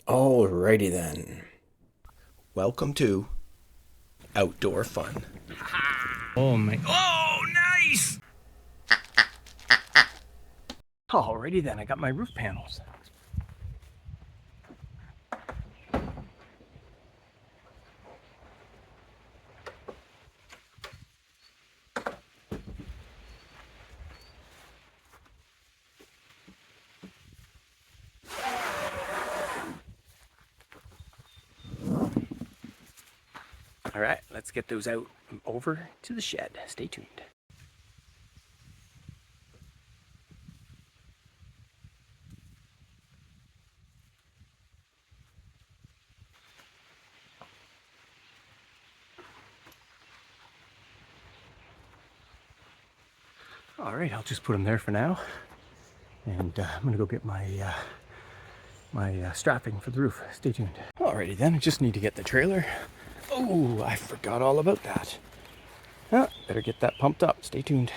Alrighty then. Welcome to Outdoor Fun. Oh my. Oh, nice! Alrighty then, I got my roof panels. Alright, let's get those out over to the shed. Stay tuned. Alright, I'll just put them there for now. And I'm gonna go get my strapping for the roof. Stay tuned. Alrighty then, I just need to get the trailer. Oh, I forgot all about that. Oh, better get that pumped up. Stay tuned.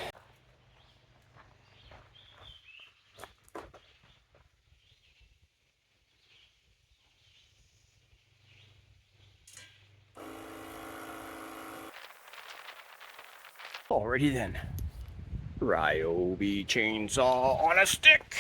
Alrighty then. Ryobi chainsaw on a stick.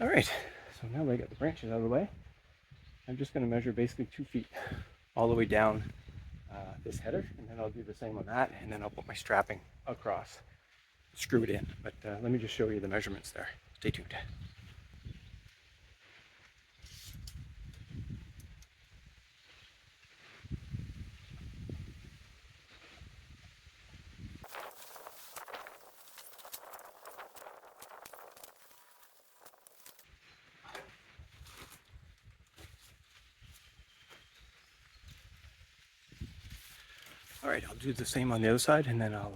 Alright, so now that I got the branches out of the way, I'm just going to measure basically 2 feet all the way down this header, and then I'll do the same on that, and then I'll put my strapping across, screw it in. But let me just show you the measurements there. Stay tuned. Alright, I'll do the same on the other side, and then I'll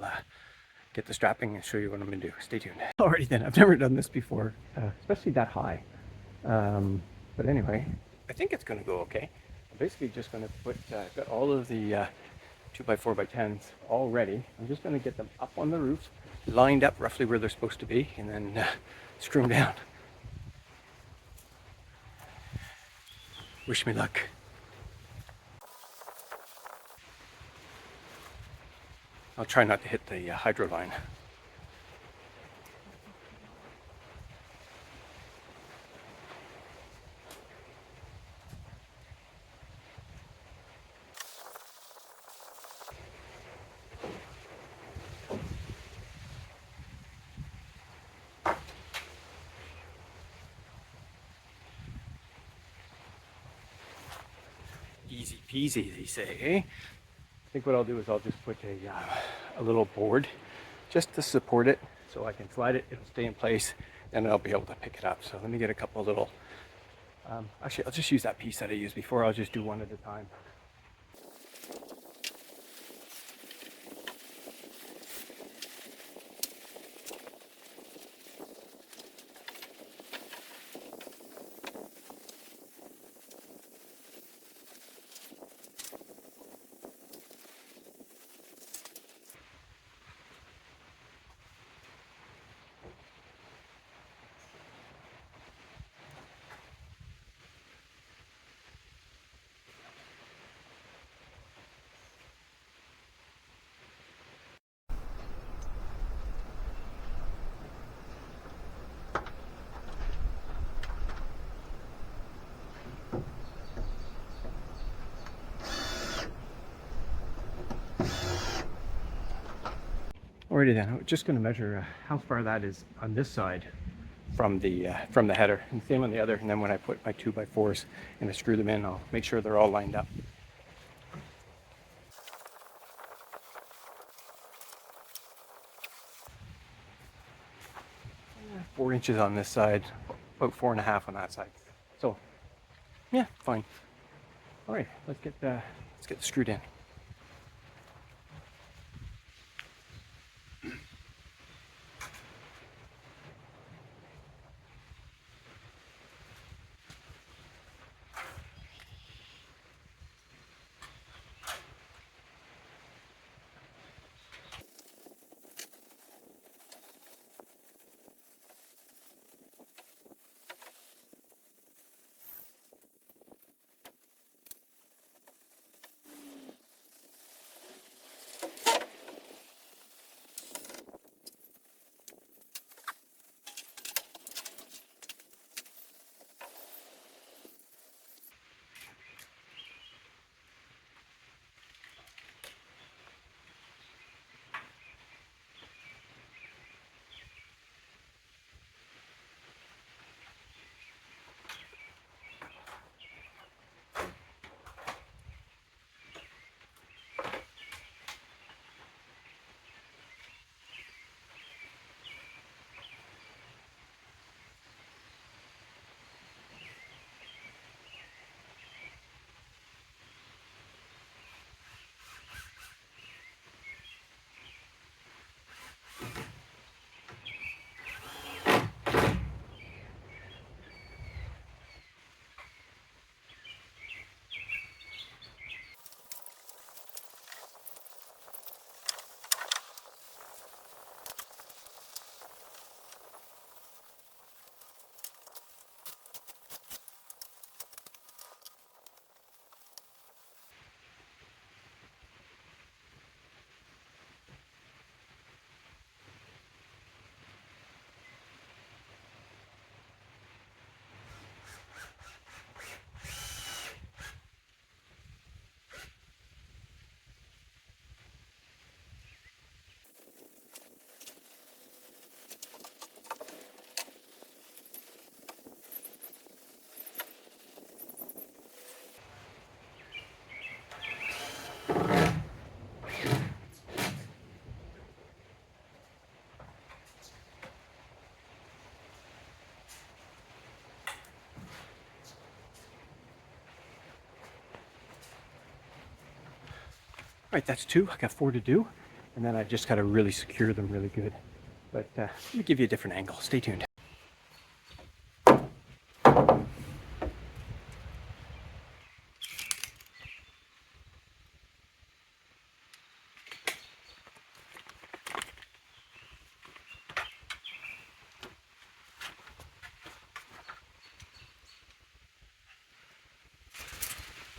get the strapping and show you what I'm going to do. Stay tuned. Alrighty then, I've never done this before, especially that high. But anyway, I think it's going to go okay. I'm basically just going to put, I've got all of the 2x4x10s all ready. I'm just going to get them up on the roof, lined up roughly where they're supposed to be, and then screw them down. Wish me luck. I'll try not to hit the hydro line. Easy peasy, they say, eh? I think what I'll do is I'll just put a little board just to support it, so I can slide it, it'll stay in place, and I'll be able to pick it up. So let me get a couple of little, actually I'll just use that piece that I used before. I'll just do one at a time. Alrighty then, I'm just going to measure how far that is on this side from the header, and same on the other. And then when I put my 2x4s and I screw them in, I'll make sure they're all lined up. 4 inches on this side, about 4.5 on that side. So, yeah, fine. All right, let's get the screwed in. right, that's 2. I got 4 to do. And then I just got to really secure them really good. But let me give you a different angle. Stay tuned.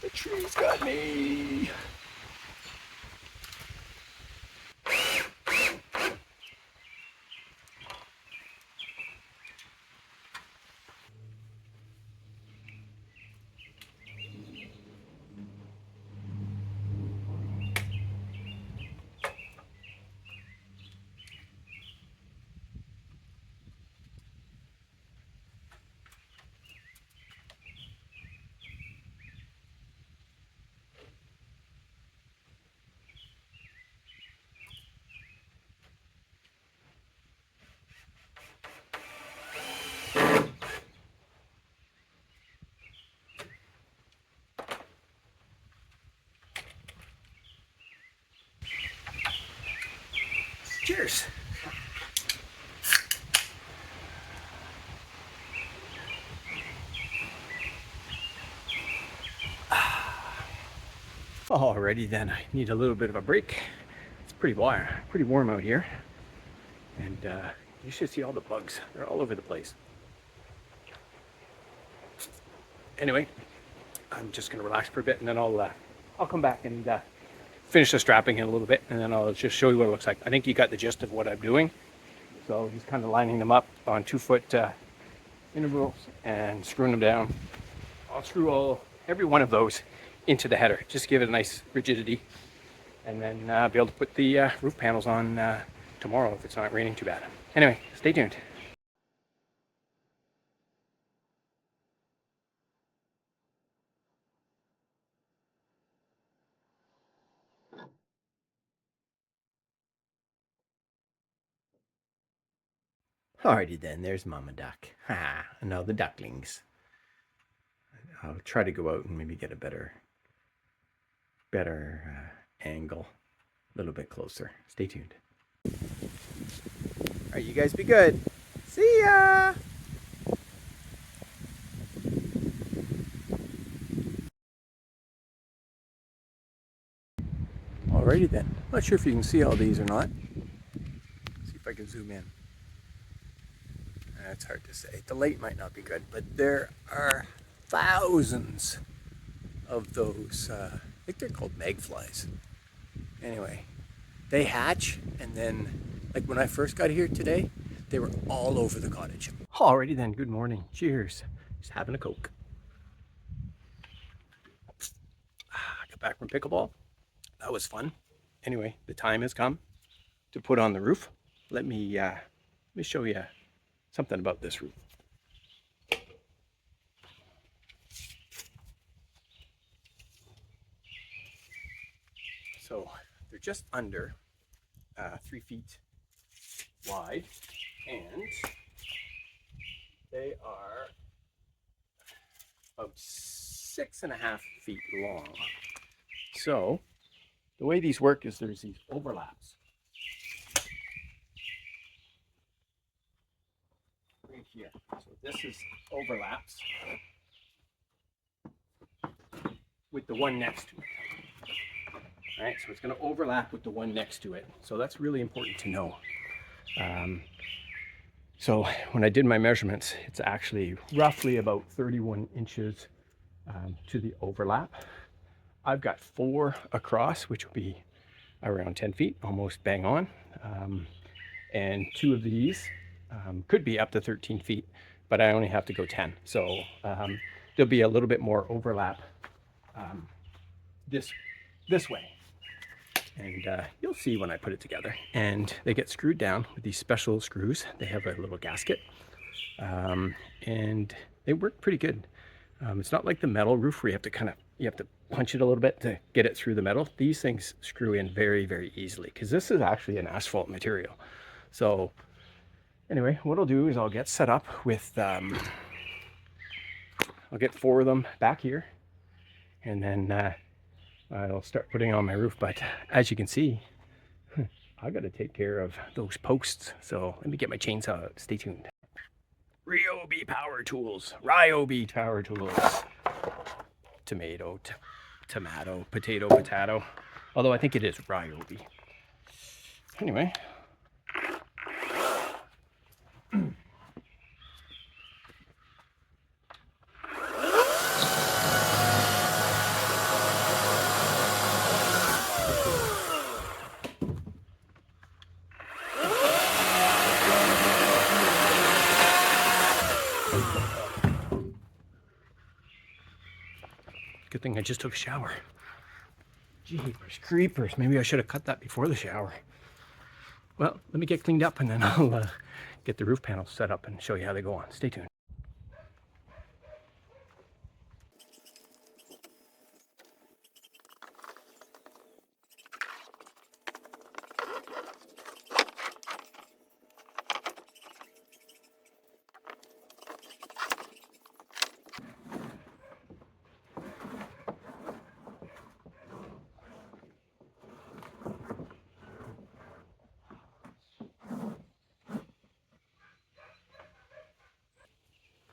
The tree's got me. Cheers. Alrighty then, I need a little bit of a break. It's pretty warm out here. And you should see all the bugs. They're all over the place. Anyway, I'm just gonna relax for a bit and then I'll come back and finish the strapping in a little bit, and then I'll just show you what it looks like. I think you got the gist of what I'm doing. So just kind of lining them up on 2-foot intervals and screwing them down. I'll screw every one of those into the header, just give it a nice rigidity, and then be able to put the roof panels on tomorrow if it's not raining too bad. Anyway, stay tuned. Alrighty then, there's Mama Duck. Ha, and all the ducklings. I'll try to go out and maybe get a better angle, a little bit closer. Stay tuned. Alright, you guys be good. See ya! Alrighty then. Not sure if you can see all these or not. See if I can zoom in. It's hard to say. The light might not be good, but there are thousands of those, I think they're called magflies. Anyway, they hatch, and then, like when I first got here today, they were all over the cottage. Alrighty then, good morning. Cheers. Just having a Coke. Got back from pickleball. That was fun. Anyway, the time has come to put on the roof. Let me show you something about this roof. So they're just under 3 feet wide, and they are about 6.5 feet long. So the way these work is there's these overlaps right here. So this is overlaps with the one next to it. All right, so it's going to overlap with the one next to it. So that's really important to know. So when I did my measurements, it's actually roughly about 31 inches to the overlap. I've got 4 across, which will be around 10 feet, almost bang on. And 2 of these could be up to 13 feet, but I only have to go 10. So there'll be a little bit more overlap this way. And you'll see when I put it together. And they get screwed down with these special screws. They have a little gasket, and they work pretty good. It's not like the metal roof where you have to punch it a little bit to get it through the metal. These things screw in very, very easily because this is actually an asphalt material. So anyway, what I'll do is I'll get set up with, I'll get 4 of them back here, and then I'll start putting it on my roof. But as you can see, I got to take care of those posts. So let me get my chainsaw out. Stay tuned. Ryobi Power Tools. Ryobi Power Tools. Tomato, tomato, potato, potato. Although I think it is Ryobi. Anyway. Good thing I just took a shower. Jeepers creepers. Maybe I should have cut that before the shower. Well, let me get cleaned up and then I'll get the roof panels set up and show you how they go on. Stay tuned.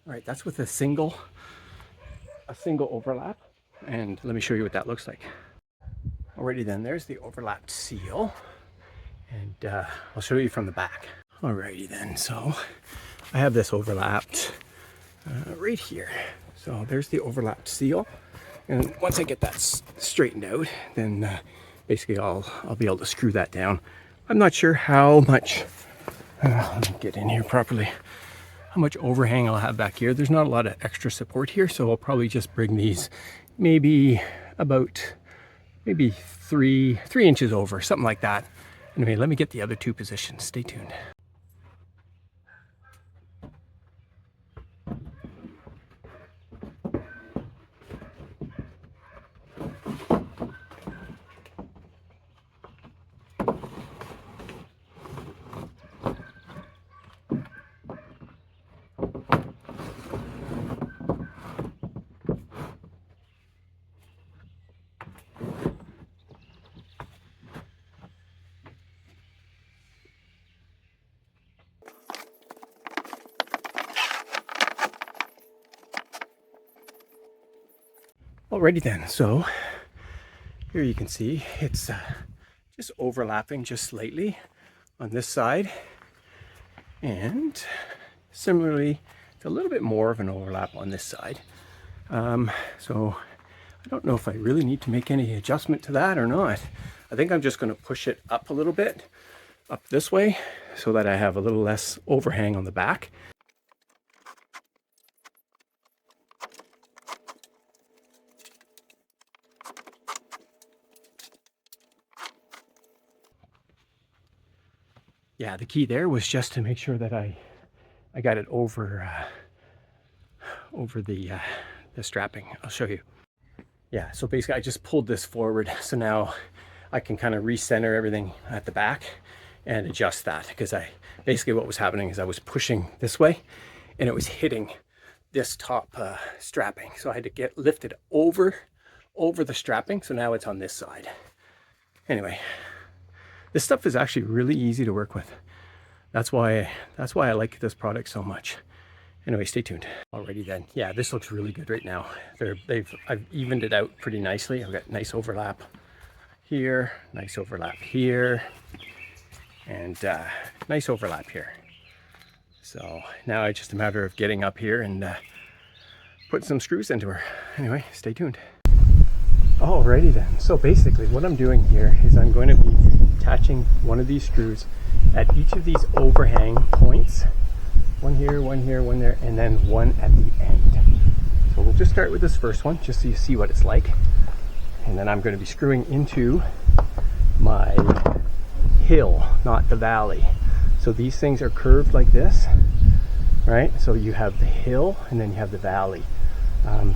All right, that's with a single overlap. And let me show you what that looks like. Alrighty then, there's the overlapped seal. And I'll show you from the back. Alrighty then, so I have this overlapped right here. So there's the overlapped seal. And once I get that straightened out, then basically I'll be able to screw that down. I'm not sure how much, let me get in here properly, how much overhang I'll have back here. There's not a lot of extra support here, so I'll probably just bring these maybe about three inches over, something like that. Anyway, let me get the other two positions. Stay tuned. Alrighty then, so here you can see it's just overlapping just slightly on this side, and similarly it's a little bit more of an overlap on this side. So I don't know if I really need to make any adjustment to that or not. I think I'm just going to push it up a little bit, up this way, so that I have a little less overhang on the back. Yeah, the key there was just to make sure that I got it over the strapping. I'll show you. Yeah, so basically I just pulled this forward, so now I can kind of recenter everything at the back and adjust that, because basically what was happening is I was pushing this way and it was hitting this top strapping, so I had to get lifted over the strapping, so now it's on this side. Anyway, this stuff is actually really easy to work with. That's why I like this product so much. Anyway, stay tuned. Alrighty then. Yeah, this looks really good right now. I've evened it out pretty nicely. I've got nice overlap here, nice overlap here, and nice overlap here. So now it's just a matter of getting up here and putting some screws into her. Anyway, stay tuned. Alrighty then. So basically what I'm doing here is I'm going to be attaching one of these screws at each of these overhang points. One here, one here, one there, and then one at the end. So we'll just start with this first one, just so you see what it's like. And then I'm going to be screwing into my hill, not the valley. So these things are curved like this, right? So you have the hill and then you have the valley.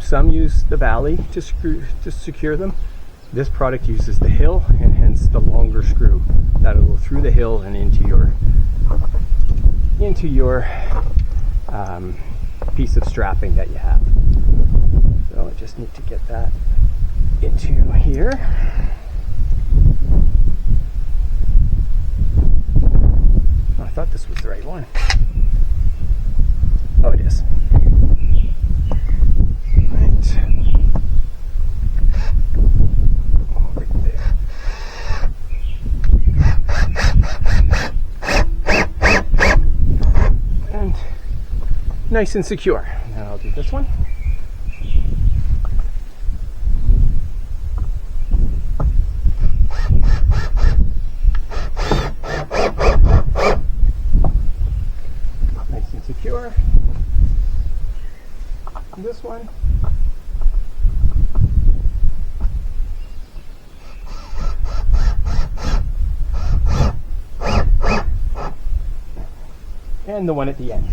Some use the valley to secure them. This product uses the hill, and hence the longer screw that'll go through the hill and into your piece of strapping that you have. So I just need to get that into here. here. Oh, I thought this was the right one. Oh, it is. Right. Over there. And nice and secure. Now I'll do this one. Nice and secure. This one. And the one at the end.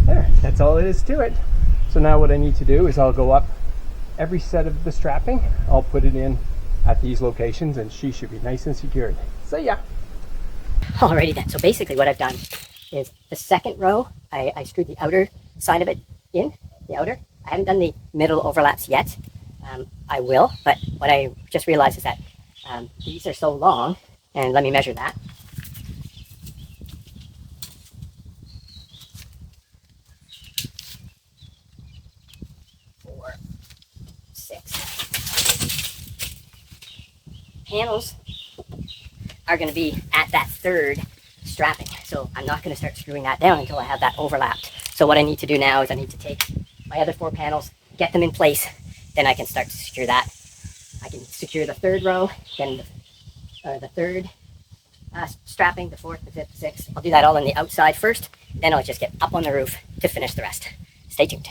There, that's all it is to it. So now what I need to do is I'll go up every set of the strapping. I'll put it in at these locations and she should be nice and secured. See ya. Alrighty then, so basically what I've done is the second row, I screwed the outer side of it in, the outer. I haven't done the middle overlaps yet. I will, but what I just realized is that these are so long, and let me measure that. 4, 6. Panels are going to be at that third strapping, so I'm not going to start screwing that down until I have that overlapped. So what I need to do now is I need to take my other 4 panels, get them in place, then I can start to secure that. I can secure the third row, then the third strapping, the fourth, the fifth, the sixth. I'll do that all on the outside first, then I'll just get up on the roof to finish the rest. Stay tuned.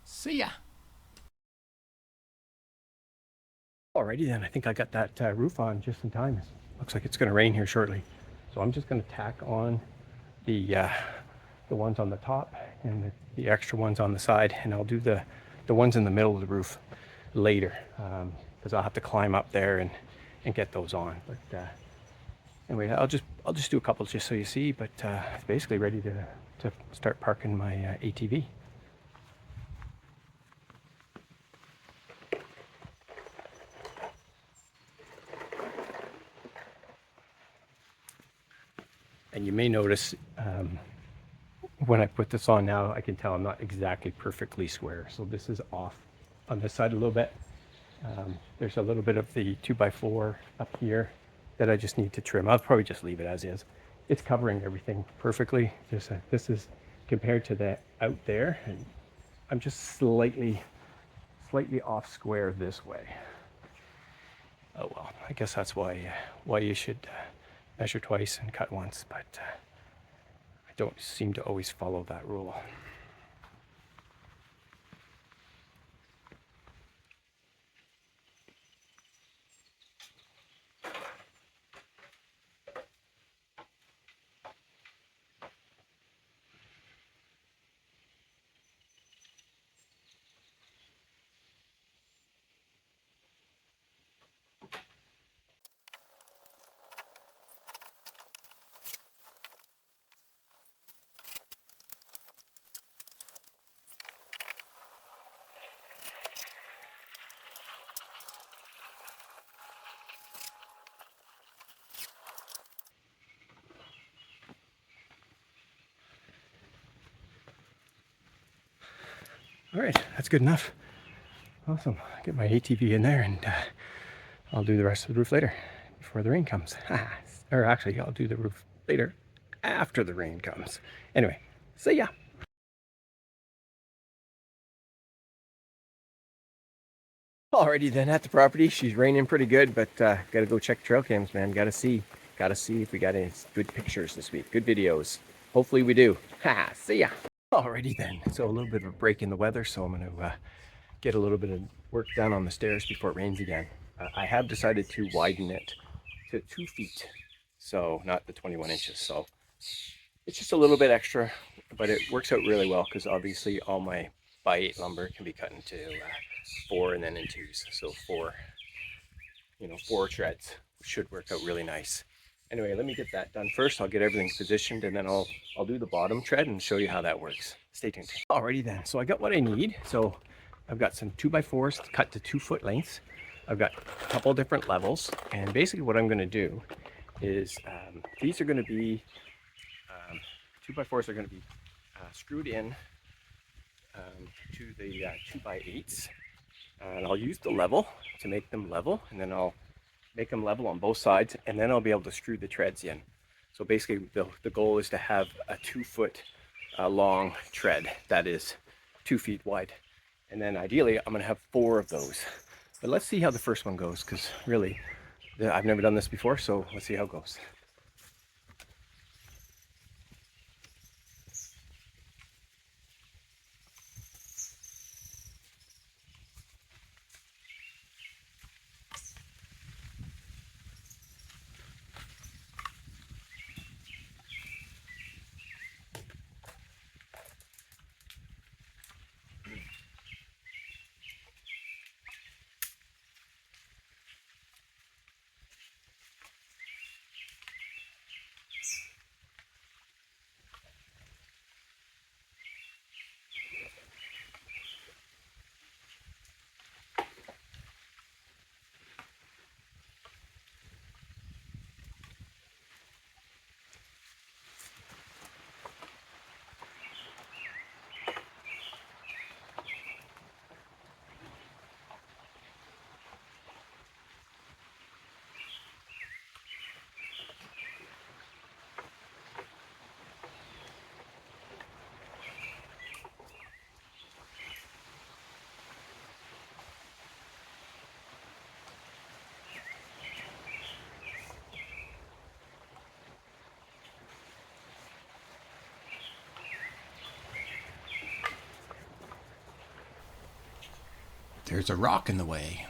See ya. Alrighty then, I think I got that roof on just in time. Looks like it's going to rain here shortly. So I'm just going to tack on the ones on the top and the extra ones on the side, and I'll do the ones in the middle of the roof later, because I'll have to climb up there and get those on. But anyway, I'll just do a couple just so you see. But it's basically ready to start parking my ATV. And you may notice when I put this on now, I can tell I'm not exactly perfectly square. So this is off on this side a little bit. There's a little bit of the 2x4 up here that I just need to trim. I'll probably just leave it as is. It's covering everything perfectly. Just this is compared to the out there, and I'm just slightly off square this way. Oh well, I guess that's why you should measure twice and cut once, but I don't seem to always follow that rule. All right, that's good enough. Awesome. Get my ATV in there, and I'll do the rest of the roof later before the rain comes. Or actually, I'll do the roof later after the rain comes. Anyway, see ya. Alrighty then, at the property. She's raining pretty good, but gotta go check trail cams, man. Gotta see if we got any good pictures this week, good videos. Hopefully we do. See ya. Alrighty then, so a little bit of a break in the weather, so I'm gonna get a little bit of work done on the stairs before it rains again. I have decided to widen it to 2 feet, so not the 21 inches. So it's just a little bit extra, but it works out really well because obviously all my by 8 lumber can be cut into 4 and then in 2s. So 4 treads should work out really nice. Anyway, let me get that done first. I'll get everything positioned, and then I'll do the bottom tread and show you how that works. Stay tuned. Alrighty then, so I got what I need. So I've got some 2x4s cut to 2 foot lengths. I've got a couple different levels, and basically what I'm going to do is these are going to be 2x4s are going to be screwed in to the 2x8s, and I'll use the level to make them level, and then I'll make them level on both sides, and then I'll be able to screw the treads in. So basically the goal is to have a 2 foot long tread that is 2 feet wide, and then ideally I'm going to have 4 of those. But let's see how the first one goes, because really I've never done this before, so let's see how it goes. There's a rock in the way.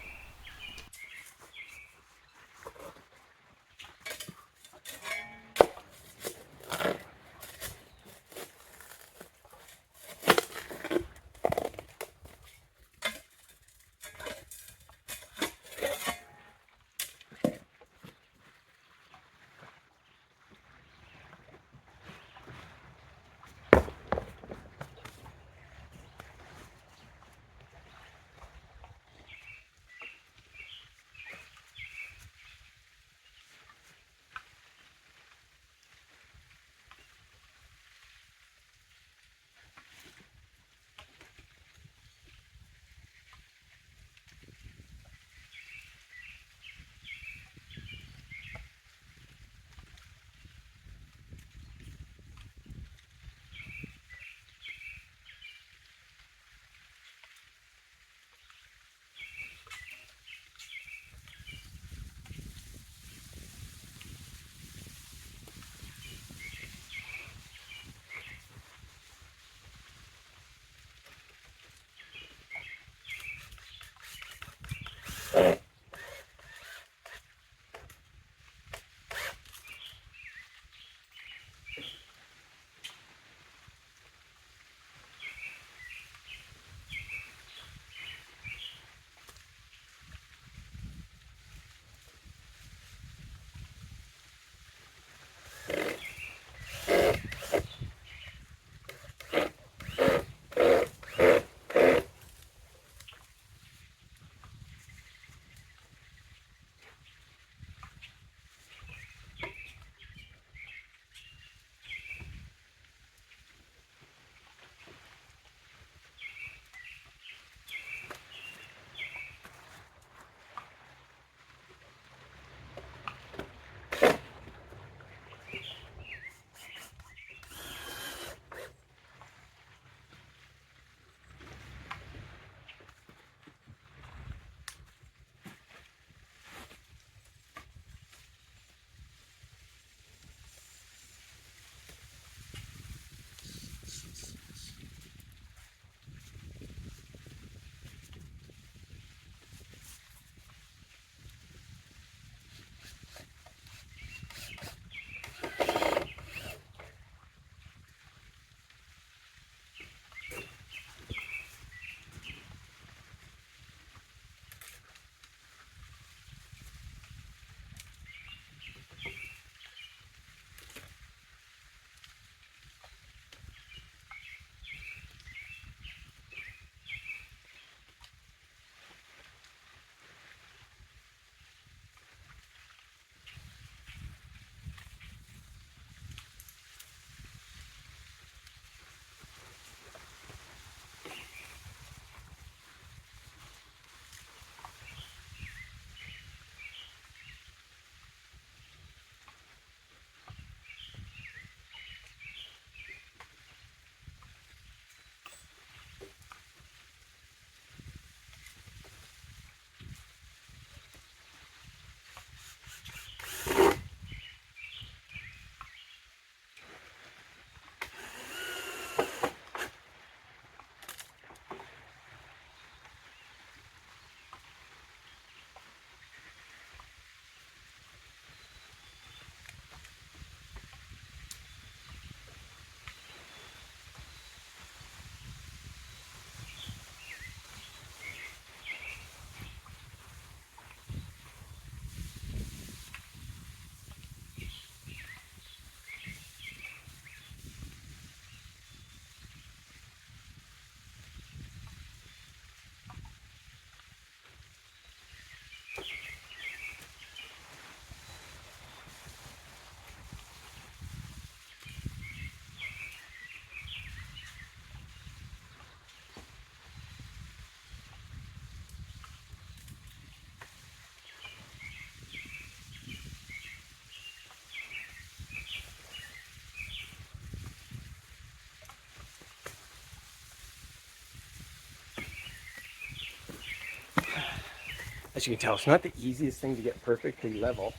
as you can tell, it's not the easiest thing to get perfectly level,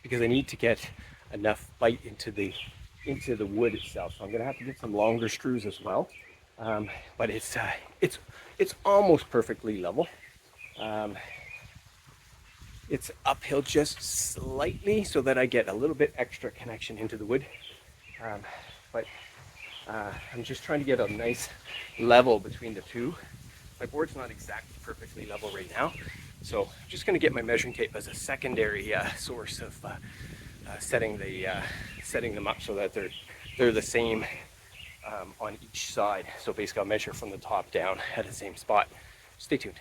because I need to get enough bite into the wood itself. So I'm gonna have to get some longer screws as well. But it's almost perfectly level. It's uphill just slightly so that I get a little bit extra connection into the wood. But I'm just trying to get a nice level between the two. My board's not exactly perfectly level right now, so I'm just going to get my measuring tape as a secondary source of setting them up so that they're the same on each side. So basically, I'll measure from the top down at the same spot. Stay tuned.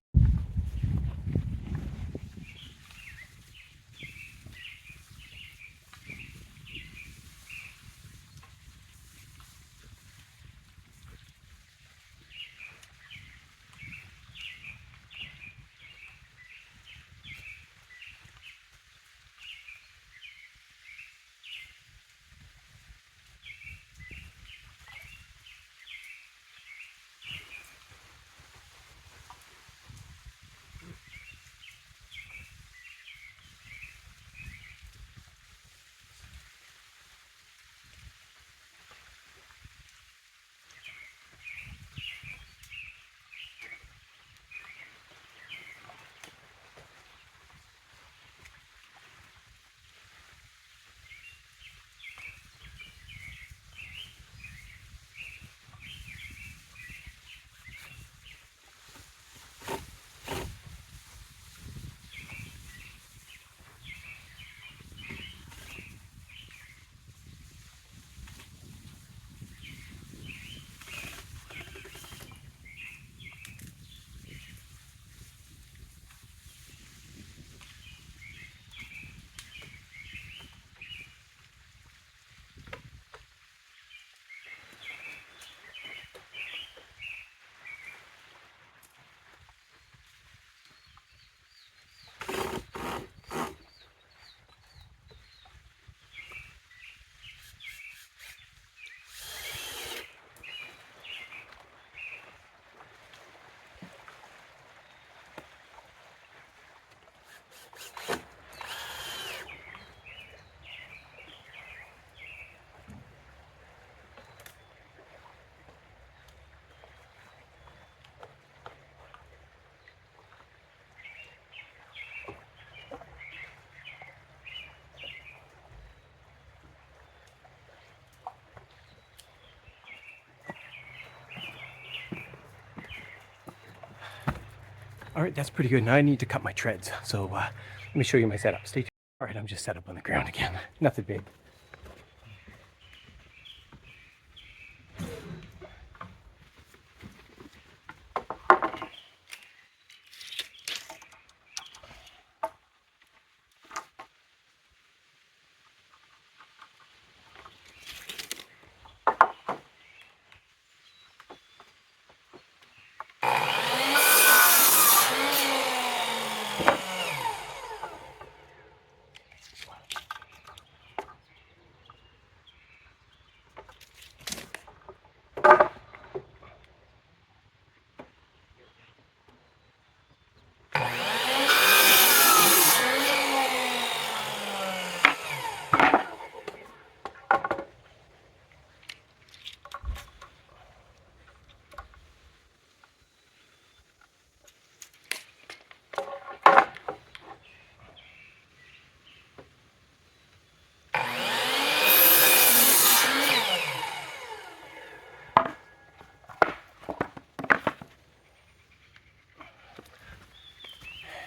All right, that's pretty good. Now I need to cut my treads. So let me show you my setup. Stay tuned. All right, I'm just set up on the ground again. Nothing big.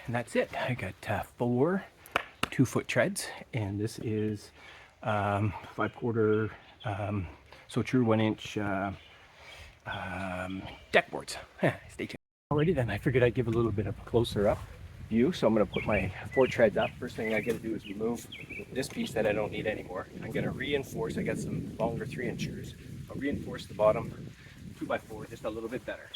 And that's it. I got 4 2-foot treads, and this is 5/4, so true 1-inch deck boards. Stay tuned. Alrighty then, I figured I'd give a little bit of a closer up view, so I'm going to put my 4 treads up. First thing I got to do is remove this piece that I don't need anymore. I'm going to reinforce. I got some longer 3-inchers. I'll reinforce the bottom 2x4 just a little bit better.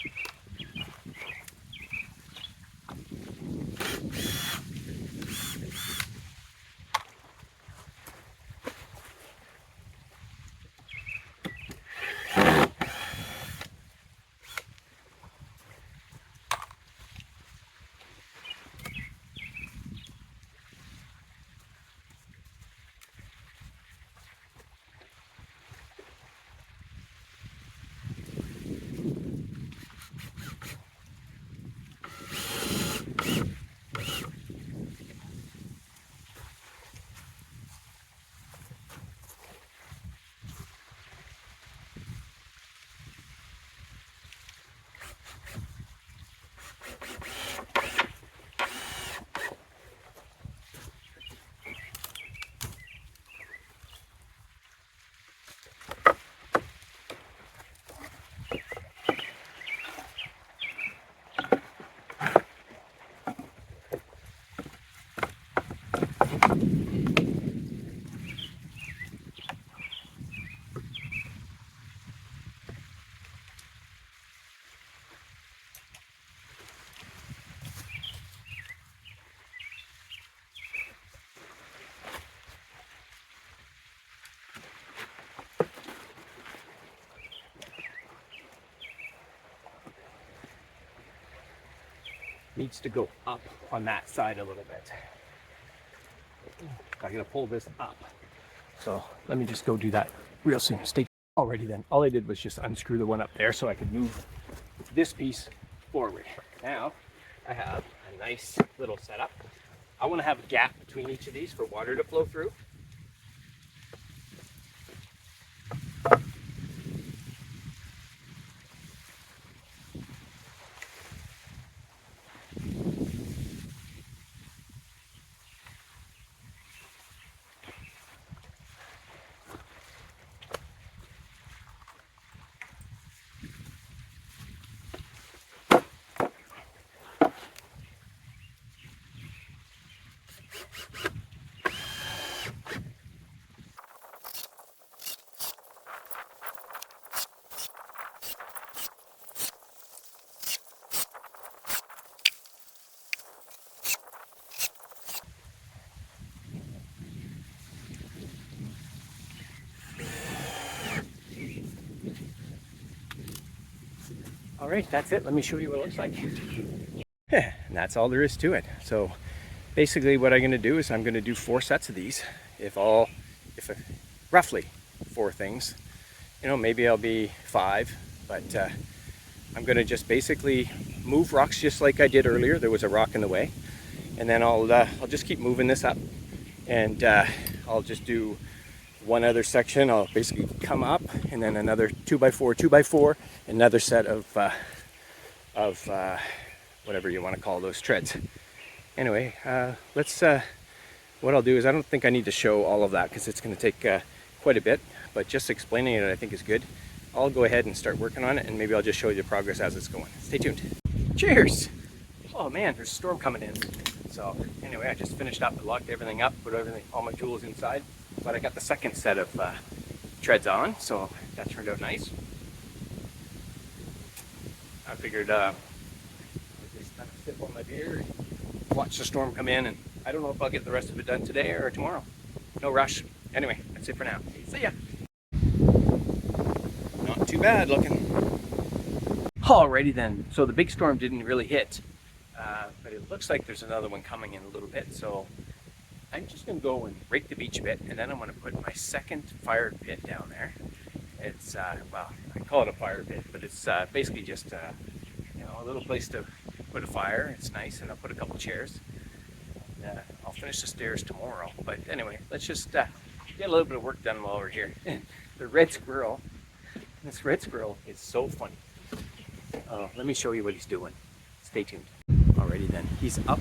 needs to go up on that side a little bit. I gotta pull this up. So let me just go do that real soon. Stay already then. All I did was just unscrew the one up there so I could move this piece forward. Now I have a nice little setup. I want to have a gap between each of these for water to flow through. All right, that's it. Let me show you what it looks like. And that's all there is to it. So basically what I'm going to do is I'm going to do 4 sets of these. Roughly 4 things. You know, maybe I'll be 5, but I'm going to just basically move rocks just like I did earlier. There was a rock in the way. And then I'll just keep moving this up, and I'll just do one other section. I'll basically come up, and then another 2x4, 2x4, another set of whatever you want to call those treads. Anyway, what I'll do is, I don't think I need to show all of that because it's going to take quite a bit, but just explaining it I think is good. I'll go ahead and start working on it, and maybe I'll just show you the progress as it's going. Stay tuned. Cheers! Oh man, there's a storm coming in. So anyway, I just finished up, locked everything up, put all my tools inside. But I got the second set of treads on, so that turned out nice. I figured I'd just kind of sip on my beer and watch the storm come in, and I don't know if I'll get the rest of it done today or tomorrow. No rush. Anyway, that's it for now. See ya. Not too bad looking. Alrighty then, so the big storm didn't really hit, but it looks like there's another one coming in a little bit, so I'm just going to go and rake the beach a bit, and then I'm going to put my second fire pit down there. It's, well, I call it a fire pit, but it's basically just, you know, a little place to put a fire. It's nice, and I'll put a couple chairs. And, I'll finish the stairs tomorrow. But anyway, let's just get a little bit of work done while we're here. The red squirrel, this red squirrel is so funny. Let me show you what he's doing. Stay tuned. Alrighty then, he's up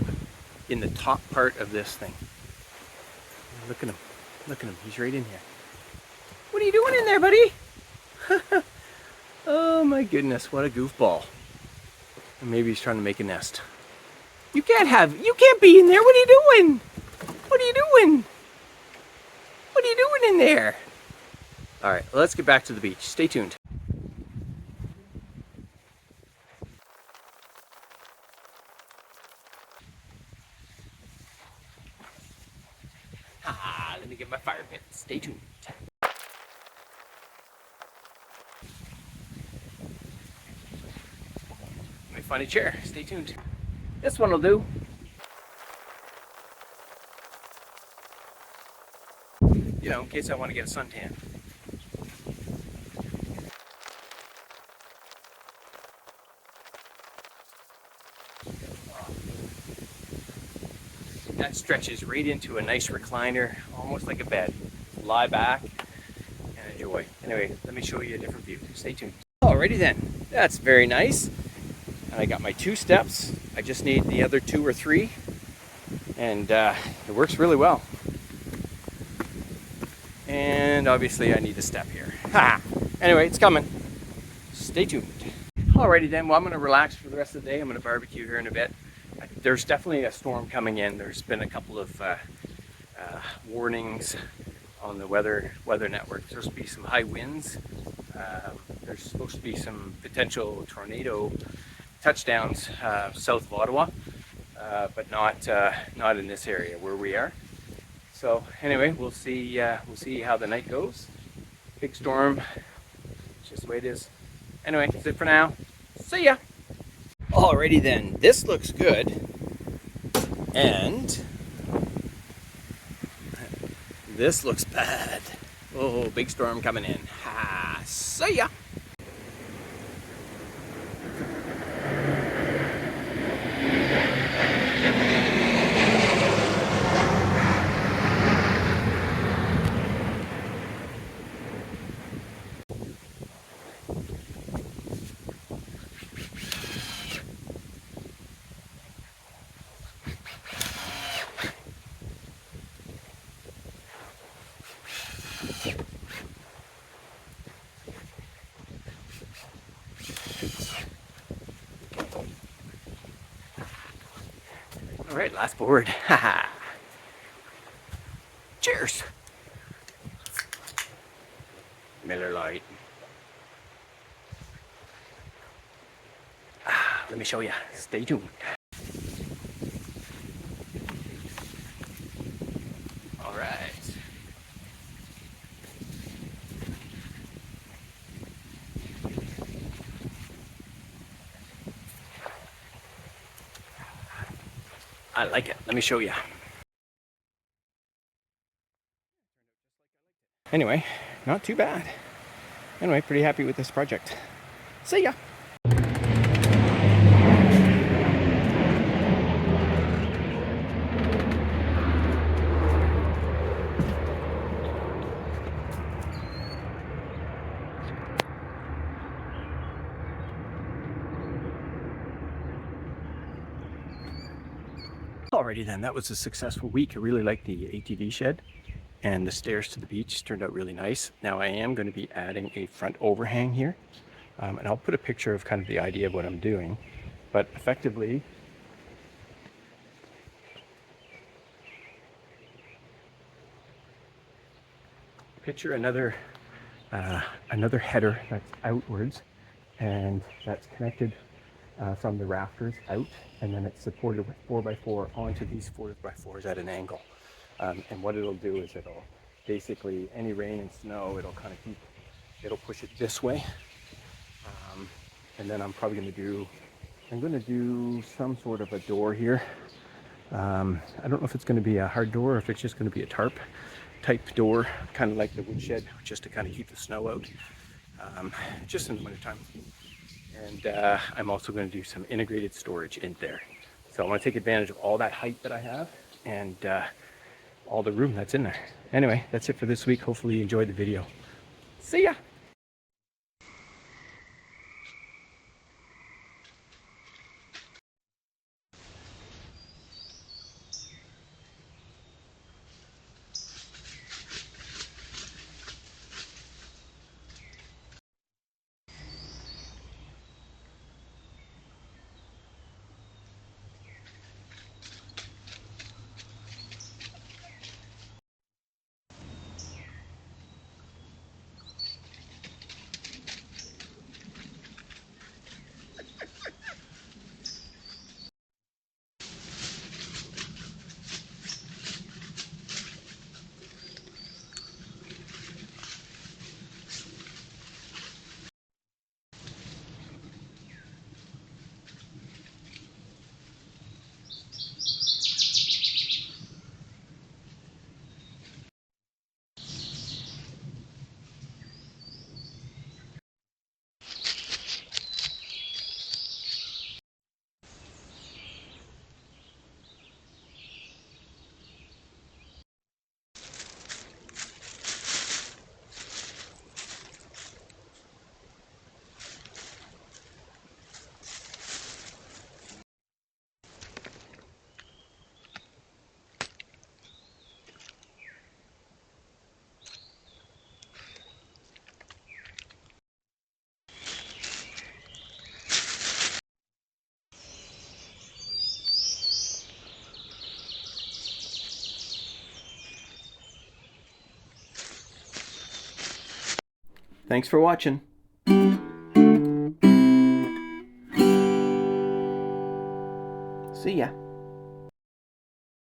in the top part of this thing. Look at him. Look at him. He's right in here. What are you doing in there, buddy? Oh my goodness, what a goofball. And maybe he's trying to make a nest. You can't be in there. What are you doing? What are you doing? What are you doing in there? All right, well, let's get back to the beach. Stay tuned. Let me get my fire pit. Stay tuned. Let me find a chair. Stay tuned. This one will do. You know, in case I want to get a suntan. That stretches right into a nice recliner, almost like a bed. Lie back and enjoy. Anyway, let me show you a different view. Stay tuned. Alrighty then, that's very nice. And I got my 2 steps. I just need the other 2 or 3, and it works really well. And obviously I need a step here. Ha! Anyway, it's coming. Stay tuned. Alrighty then, well, I'm gonna relax for the rest of the day. I'm gonna barbecue here in a bit. There's definitely a storm coming in. There's been a couple of warnings on the weather network. There's supposed to be some high winds. There's supposed to be some potential tornado touchdowns south of Ottawa, but not in this area where we are. So anyway, we'll see how the night goes. Big storm. It's just the way it is. Anyway, that's it for now. See ya. Alrighty then, this looks good. And this looks bad. Oh, big storm coming in. Ha, see ya. All right, last board. Haha. Cheers. Miller Lite. Let me show you. Stay tuned. All right. I like it. Let me show you. Anyway, not too bad. Anyway, pretty happy with this project. See ya. Alrighty then, that was a successful week. I really like the ATV shed, and the stairs to the beach turned out really nice. Now I am going to be adding a front overhang here, and I'll put a picture of kind of the idea of what I'm doing. But effectively, picture another header that's outwards, and that's connected from the rafters out, and then it's supported with 4x4 onto these 4x4s at an angle. And what it'll do is it'll basically, any rain and snow, it'll kind of it'll push it this way. And then I'm going to do some sort of a door here. I don't know if it's going to be a hard door or if it's just going to be a tarp type door, kind of like the woodshed, just to kind of keep the snow out, just in the wintertime. And I'm also going to do some integrated storage in there. So I want to take advantage of all that height that I have and all the room that's in there. Anyway, that's it for this week. Hopefully you enjoyed the video. See ya! Thanks for watching. See ya.